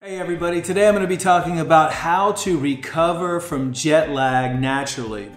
Hey everybody, today I'm going to be talking about how to recover from jet lag naturally.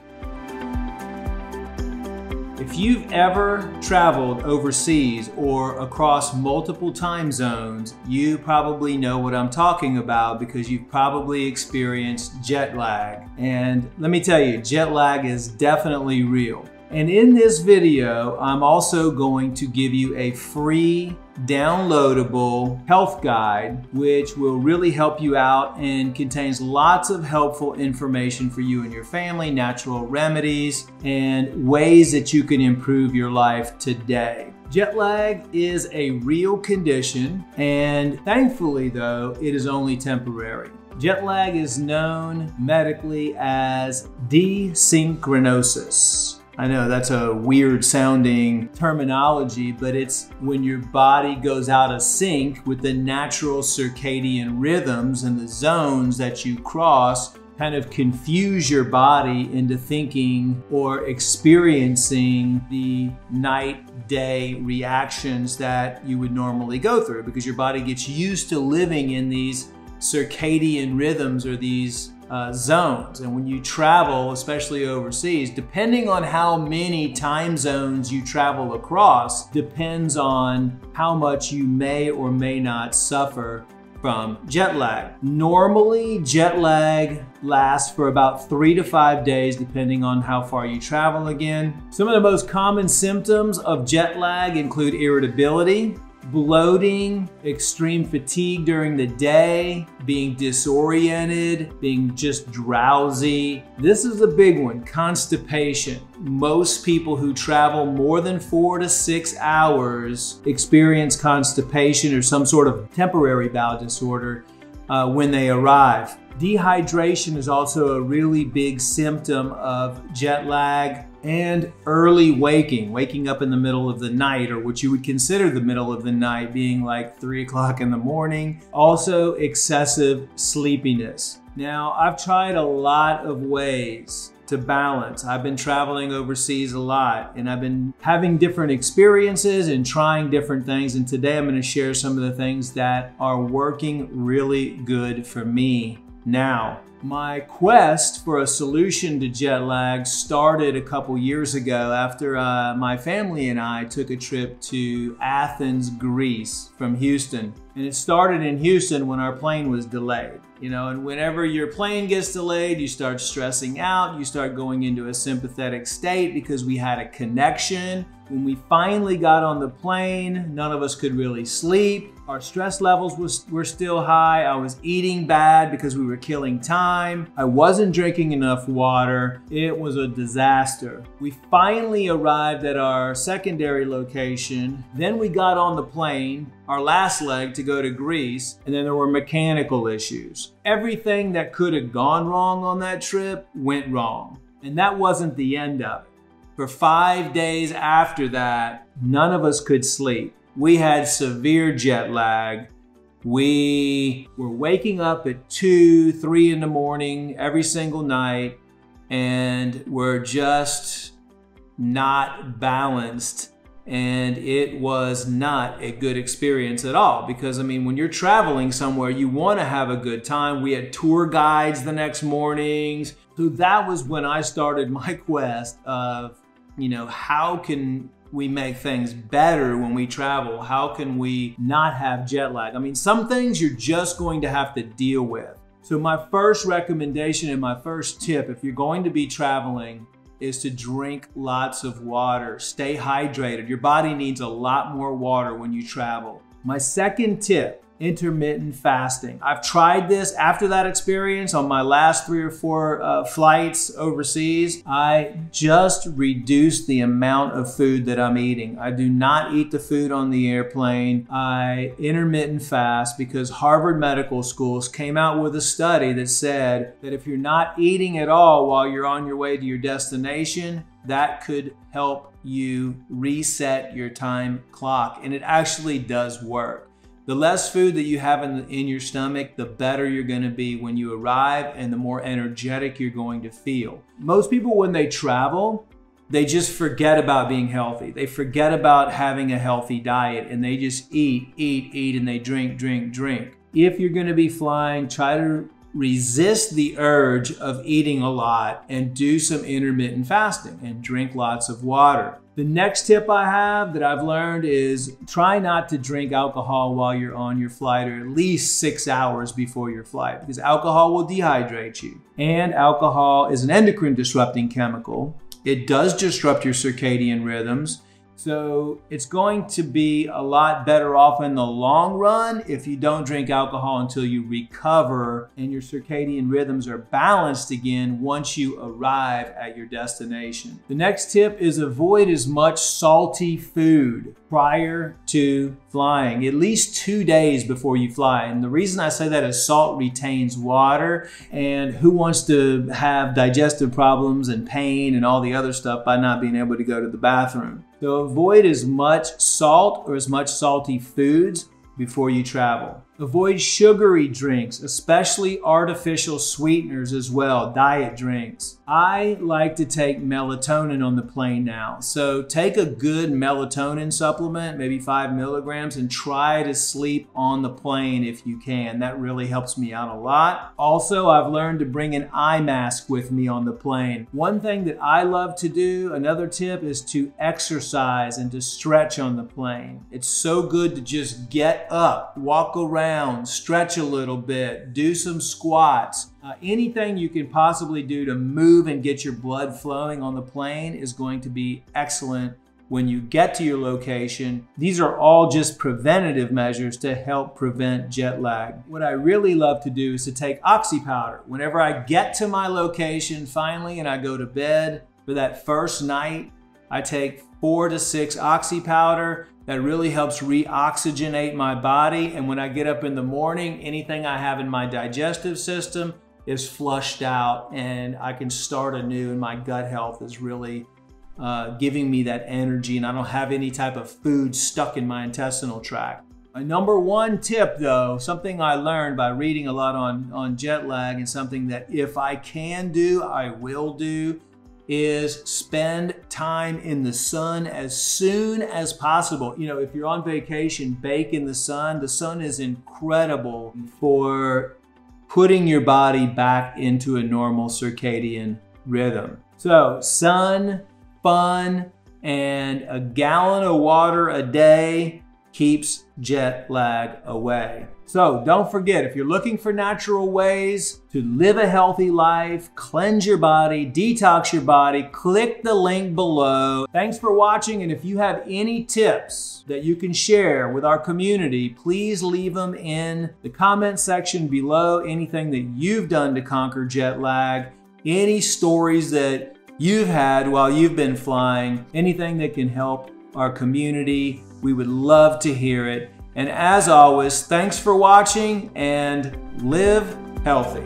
If you've ever traveled overseas or across multiple time zones, you probably know what I'm talking about because you've probably experienced jet lag. And let me tell you, jet lag is definitely real. And in this video, I'm also going to give you a free downloadable health guide, which will really help you out and contains lots of helpful information for you and your family, natural remedies, and ways that you can improve your life today. Jet lag is a real condition, and thankfully though, it is only temporary. Jet lag is known medically as desynchronisis. I know that's a weird sounding terminology, but it's when your body goes out of sync with the natural circadian rhythms and the zones that you cross kind of confuse your body into thinking or experiencing the night-day reactions that you would normally go through because your body gets used to living in these circadian rhythms or these zones. And when you travel, especially overseas, depending on how many time zones you travel across, depends on how much you may or may not suffer from jet lag. Normally, jet lag lasts for about 3 to 5 days, depending on how far you travel again. Some of the most common symptoms of jet lag include irritability, bloating, extreme fatigue during the day, being disoriented, being just drowsy. This is a big one, constipation. Most people who travel more than 4 to 6 hours experience constipation or some sort of temporary bowel disorder when they arrive. Dehydration is also a really big symptom of jet lag. And early waking up in the middle of the night, or what you would consider the middle of the night being like 3 o'clock in the morning. Also excessive sleepiness. Now, I've tried a lot of ways to balance. I've been traveling overseas a lot and I've been having different experiences and trying different things. And today I'm going to share some of the things that are working really good for me now. My quest for a solution to jet lag started a couple years ago after my family and I took a trip to Athens, Greece from Houston. And it started in Houston when our plane was delayed. You know, and whenever your plane gets delayed, you start stressing out, you start going into a sympathetic state because we had a connection. When we finally got on the plane, none of us could really sleep. Our stress levels were still high. I was eating bad because we were killing time. I wasn't drinking enough water. It was a disaster. We finally arrived at our secondary location. Then we got on the plane, our last leg, to go to Greece, and then there were mechanical issues. Everything that could have gone wrong on that trip went wrong. And that wasn't the end of it. For 5 days after that, none of us could sleep. We had severe jet lag. We were waking up at 2, 3 in the morning every single night, and we're just not balanced. And it was not a good experience at all because, I mean, when you're traveling somewhere, you want to have a good time. We had tour guides the next mornings. So that was when I started my quest of, you know, how can we make things better when we travel? How can we not have jet lag? I mean, some things you're just going to have to deal with. So my first recommendation and my first tip, if you're going to be traveling, is to drink lots of water. Stay hydrated. Your body needs a lot more water when you travel. My second tip, intermittent fasting. I've tried this after that experience on my last 3 or 4 flights overseas. I just reduced the amount of food that I'm eating. I do not eat the food on the airplane. I intermittent fast because Harvard Medical Schools came out with a study that said that if you're not eating at all while you're on your way to your destination, that could help you reset your time clock. And it actually does work. The less food that you have in your stomach, the better you're going to be when you arrive and the more energetic you're going to feel. Most people, when they travel, they just forget about being healthy. They forget about having a healthy diet and they just eat, and they drink. if you're going to be flying, try to resist the urge of eating a lot and do some intermittent fasting and drink lots of water. The next tip I have that I've learned is try not to drink alcohol while you're on your flight, or at least 6 hours before your flight, because alcohol will dehydrate you. And alcohol is an endocrine disrupting chemical. It does disrupt your circadian rhythms. So it's going to be a lot better off in the long run if you don't drink alcohol until you recover and your circadian rhythms are balanced again once you arrive at your destination. The next tip is avoid as much salty food prior to flying, at least 2 days before you fly. And the reason I say that is salt retains water, and who wants to have digestive problems and pain and all the other stuff by not being able to go to the bathroom? So avoid as much salt or as much salty foods before you travel. Avoid sugary drinks, especially artificial sweeteners as well, diet drinks. I like to take melatonin on the plane now. So take a good melatonin supplement, maybe 5 milligrams, and try to sleep on the plane if you can. That really helps me out a lot. Also, I've learned to bring an eye mask with me on the plane. One thing that I love to do, another tip, is to exercise and to stretch on the plane. It's so good to just get up, walk around, stretch a little bit, do some squats. Anything you can possibly do to move and get your blood flowing on the plane is going to be excellent when you get to your location. These are all just preventative measures to help prevent jet lag. What I really love to do is to take oxy powder. Whenever I get to my location finally and I go to bed for that first night, I take 4 to 6 oxy powder. That really helps reoxygenate my body. And when I get up in the morning, anything I have in my digestive system is flushed out and I can start anew, and my gut health is really giving me that energy, and I don't have any type of food stuck in my intestinal tract. My number one tip though, something I learned by reading a lot on jet lag, and something that if I can do, I will do, is spend time in the sun as soon as possible. You know, if you're on vacation, bake in the sun. The sun is incredible for putting your body back into a normal circadian rhythm. So sun, fun, and a gallon of water a day keeps jet lag away. So don't forget, if you're looking for natural ways to live a healthy life, cleanse your body, detox your body, click the link below. Thanks for watching, and if you have any tips that you can share with our community, please leave them in the comment section below. Anything that you've done to conquer jet lag, any stories that you've had while you've been flying, anything that can help our community, we would love to hear it. And as always, thanks for watching, and live healthy.